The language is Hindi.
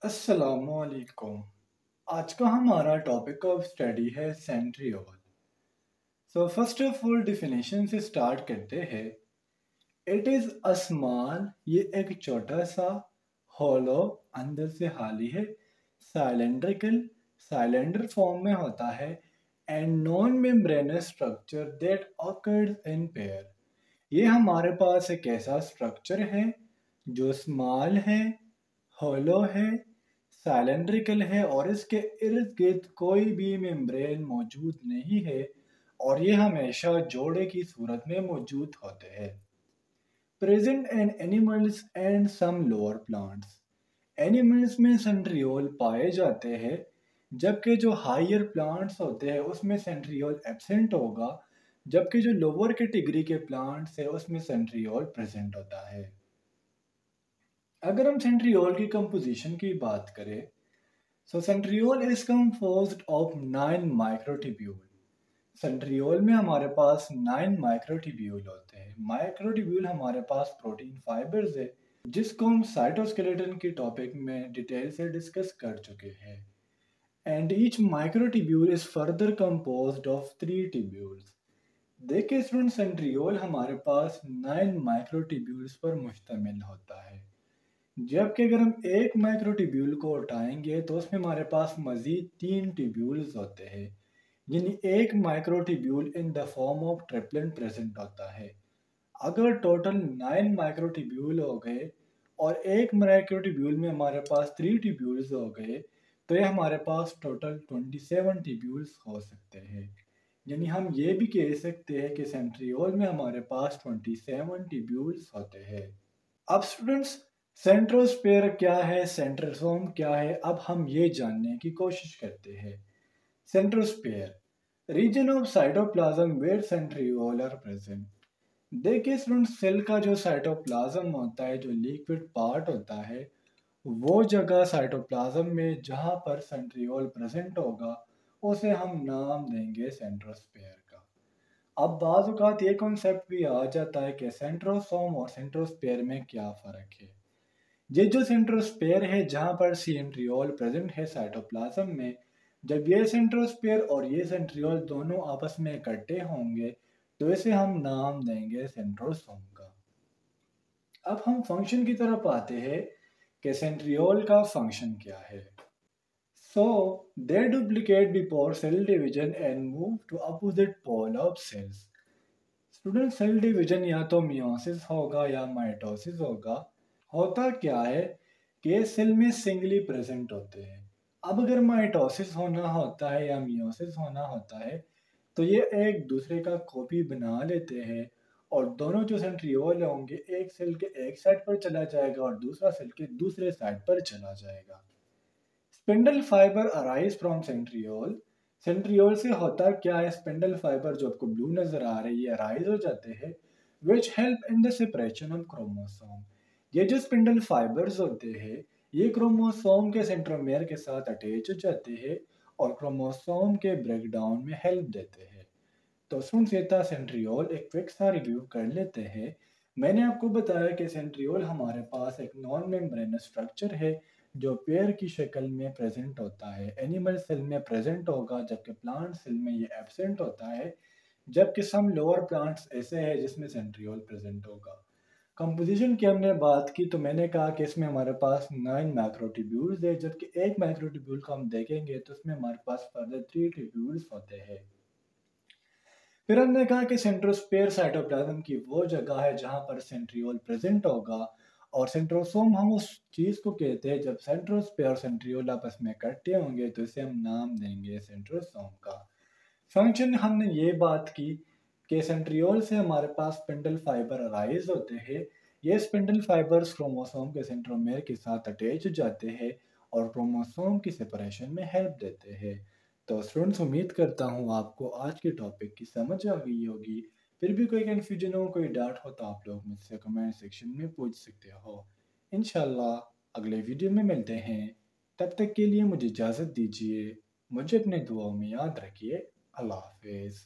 अस्सलामुअलैकुम। आज का हमारा टॉपिक ऑफ स्टडी है centriole. So first of all definition से स्टार्ट करते हैं। इट इज अ स्मॉल, ये एक छोटा सा, हॉलो, अंदर से खाली है, साइलेंड्रिकल, साइलेंडर फॉर्म में होता है, and non membranous structure that occurs in pair. ये हमारे पास एक ऐसा स्ट्रक्चर है जो स्मॉल है, हॉलो है, साइलेंड्रिकल है और इसके इर्द गिर्द कोई भी मेम्ब्रेन मौजूद नहीं है और ये हमेशा जोड़े की सूरत में मौजूद होते हैं। Present in animals and some lower plants. Animals में सेंट्रियोल पाए जाते हैं, जबकि जो हायर प्लांट्स होते हैं उसमें सेंट्रियोल एब्सेंट होगा, जबकि जो लोअर कैटेगरी के प्लांट्स है उसमें सेंट्रियोल प्रेजेंट होता है। अगर हम सेंट्रियोल की कंपोजिशन की बात करें, so centriole is composed of 9 microtubule. Centriole में हमारे पास 9 माइक्रोट्यूब्यूल होते हैं। माइक्रोट्यूब्यूल हमारे पास प्रोटीन फाइबर्स है, जिसको हम साइटोस्केलेटन के टॉपिक में डिटेल से डिस्कस कर चुके हैं। And each microtubule is further composed of 3 tubules. देखिए स्टूडेंट, सेंट्रियोल हमारे पास 9 माइक्रोट्यूब्यूल्स पर मुश्तमिल होता है, जबकि अगर हम एक माइक्रोट्यूब्यूल को उठाएंगे तो उसमें हमारे पास मजीद 3 ट्यूब्यूल्स होते हैं, यानी एक microtubule in the form of triplen present होता है। अगर टोटल 9 माइक्रोट्यूब्यूल हो गए और एक माइक्रोट्यूब्यूल में हमारे पास 3 ट्यूब्यूल्स हो गए, तो ये हमारे पास टोटल 27 ट्यूब्यूल्स हो सकते हैं। यानी हम ये भी कह सकते हैं कि सेंट्रियोल में हमारे पास 27 ट्यूब्यूल्स होते हैं। अब स्टूडेंट्स, सेंट्रोस्फेयर क्या है, सेंट्रोसोम क्या है, अब हम ये जानने की कोशिश करते हैं। Centrosphere region of cytoplasm where centriole are present. देखिए स्टूडेंट्स, सेल का जो साइटोप्लाज्म होता है, जो लिक्विड पार्ट होता है, वो जगह साइटोप्लाज्म में जहाँ पर सेंट्रियोल प्रेजेंट होगा उसे हम नाम देंगे सेंट्रोस्फेयर का। अब बाज़ औक़ात ये कॉन्सेप्ट भी आ जाता है कि सेंट्रोसोम और सेंट्रोस्फेयर में क्या फ़र्क है। ये जो सेंट्रोस्फेयर है, जहाँ पर सेंट्रियोल प्रेजेंट है साइटोप्लाज्म में, जब ये सेंट्रोस्फेयर और ये सेंट्रियोल दोनों आपस में इकट्ठे होंगे तो इसे हम नाम देंगे सेंट्रोसोम का। अब हम फंक्शन की तरफ आते हैं कि सेंट्रियोल का फंक्शन क्या है। So they duplicate before cell division and move to opposite pole of cells. Student, cell division या तो मियोसिस होगा या माइटोसिस होगा। होता क्या है कि ये सेल में सिंगली प्रेजेंट होते हैं। अब अगर माइटोसिस होना होता है या मियोसिस होना होता है तो ये एक दूसरे का कॉपी बना लेते हैं और दोनों जो सेंट्रियोल होंगे, एक सेल के एक साइड पर चला जाएगा और दूसरा सेल के दूसरे साइड पर चला जाएगा। Spindle fibre arise from centriole. Centriole से होता क्या है, स्पिंडल फाइबर जो आपको ब्लू नजर आ रही है अराइज हो जाते हैं, which help in the separation of chromosome. ये जो स्पिंडल फाइबर्स होते हैं, ये क्रोमोसोम के सेंट्रोमेयर के साथ अटैच हो जाते हैं और क्रोमोसोम के ब्रेकडाउन में हेल्प देते हैं। तो सुन सेता सेंट्रियोल एक क्विक सा रिव्यू कर लेते हैं। मैंने आपको बताया कि सेंट्रियोल हमारे पास एक नॉन मेम्ब्रेनस स्ट्रक्चर है जो पेयर की शक्ल में प्रेजेंट होता है। एनिमल सेल में प्रेजेंट होगा, जबकि प्लांट सेल में ये एब्सेंट होता है, जबकि सम लोअर प्लांट्स ऐसे हैं जिसमें सेंट्रियोल प्रेजेंट होगा। कंपोजिशन की हमने बात की तो मैंने कहा कि इसमें हमारे पास 9 माइक्रोट्यूब्यूल्स है, जबकि एक माइक्रोट्यूब्यूल को हम देखेंगे तो उसमें हमारे पास फर्दर 3 ट्यूब्यूल्स होते हैं। फिर हमने कहा कि सेंट्रोस्फेयर साइटोप्लाज्म की वो जगह है जहां पर सेंट्रियोल प्रेजेंट होगा, और सेंट्रोसोम हम उस चीज को कहते हैं जब सेंट्रोस्फेयर और सेंट्रियोल आपस में इकट्ठे होंगे तो इसे हम नाम देंगे सेंट्रोसोम का। फंक्शन हमने ये बात की कि सेंट्रियोल से हमारे पास स्पिंडल फाइबर अराइज होते हैं। ये स्पिंडल फाइबर्स क्रोमोसोम के सेंट्रोमेयर के साथ अटैच हो जाते हैं और क्रोमोसोम की सेपरेशन में हेल्प देते हैं। तो स्टूडेंट्स, उम्मीद करता हूँ आपको आज के टॉपिक की समझ आ गई होगी। फिर भी कोई कन्फ्यूजन हो, कोई डाउट हो तो आप लोग मुझसे कमेंट सेक्शन में पूछ सकते हो। इंशाल्लाह अगले वीडियो में मिलते हैं। तब तक के लिए मुझे इजाज़त दीजिए। मुझे अपने दुआओं में याद रखिए। अल्लाह हाफिज़।